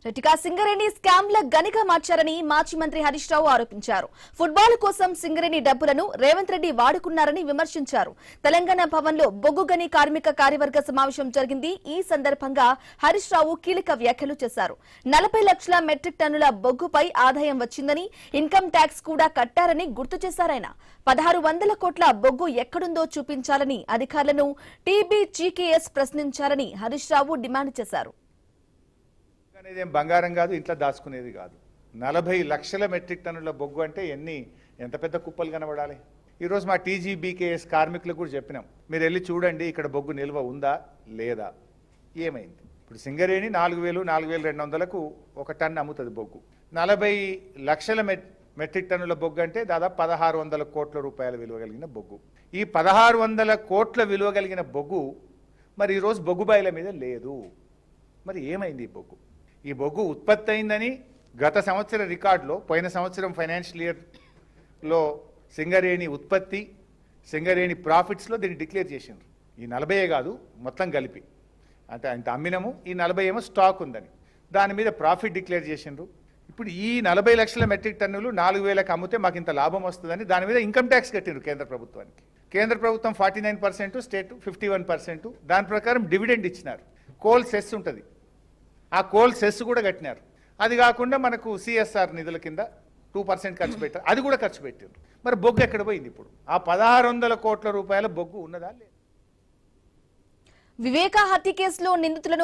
రెటికా సింగరేణి స్కామ్ల గనిగా మార్చారని మాజీ మంత్రి హరీష్ రావు ఆరోపించారు. ఫుట్బాల్ కోసం సింగరేణి డబ్బులను రేవంత్ రెడ్డి వాడుకున్నారని విమర్శించారు. తెలంగాణ భవన్లో బొగ్గు గని కార్మిక కార్యవర్గ సమావేశం జరిగింది. ఈ సందర్భంగా హరీష్ రావు కీలక వ్యాఖ్యలు చేశారు. 40 లక్షల మెట్రిక్ టన్నుల బొగ్గుపై ఆదాయం వచ్చిందని, ఇన్కమ్ ట్యాక్స్ కూడా కట్టారని గుర్తు చేశారాయన. 1600 కోట్ల బొగ్గు ఎక్కడుందో చూపించాలని అధికారులను టీబీజీకేఎస్ ప్రశ్నించారని హరీష్ రావు డిమాండ్ చేశారు. అనేది బంగారం కాదు, ఇంట్లో దాచుకునేది కాదు. 40 లక్షల మెట్రిక్ టన్నుల బొగ్గు అంటే ఎంత పెద్ద కుప్పలు కనబడాలి. ఈరోజు మా టీజీబీకేఎస్ కార్మికులకు కూడా చెప్పినాం, మీరు వెళ్ళి చూడండి ఇక్కడ బొగ్గు నిల్వ ఉందా లేదా, ఏమైంది. ఇప్పుడు సింగరేణి 4,200కు ఒక టన్ను అమ్ముతుంది బొగ్గు. 40 లక్షల మెట్రిక్ టన్నుల బొగ్గు అంటే దాదాపు 1600 కోట్ల రూపాయల విలువ కలిగిన బొగ్గు. ఈ 1600 కోట్ల విలువ కలిగిన బొగ్గు మరి ఈరోజు బొగ్గు బాయిల మీద లేదు. మరి ఏమైంది ఈ బొగ్గు? ఈ బొగ్గు ఉత్పత్తి అయిందని గత సంవత్సర రికార్డులో, పోయిన సంవత్సరం ఫైనాన్షియల్ ఇయర్లో సింగరేణి ఉత్పత్తి, సింగరేణి ప్రాఫిట్స్లో దీన్ని డిక్లేర్ చేసిండ్రు. ఈ 40 కాదు, మొత్తం కలిపి అంటే ఇంత అమ్మినము, ఈ 40 ఏమో స్టాక్ ఉందని దాని మీద ప్రాఫిట్ డిక్లేర్ చేసిండ్రు. ఇప్పుడు ఈ 40 లక్షల మెట్రిక్ టన్నులు 4000కి అమ్మితే మాకు ఇంత లాభం వస్తుందని దాని మీద ఇన్కమ్ ట్యాక్స్ కట్టిండ్రు కేంద్ర ప్రభుత్వానికి. కేంద్ర ప్రభుత్వం 49%, స్టేట్ 51%. దాని ప్రకారం డివిడెండ్ ఇచ్చినారు. కోల్ సెస్ ఉంటుంది, ఆ కోల్ సెస్ కూడా కట్టినారు. అది కాకుండా మనకు సిఎస్ఆర్ నిధుల కింద 2% ఖర్చు పెట్టారు, అది కూడా ఖర్చు పెట్టారు. మరి బొగ్గు ఎక్కడ పోయింది? ఇప్పుడు ఆ 1600 కోట్ల రూపాయల బొగ్గు ఉన్నదా లేదా? వివేక హత్య కేసులో నిందితులను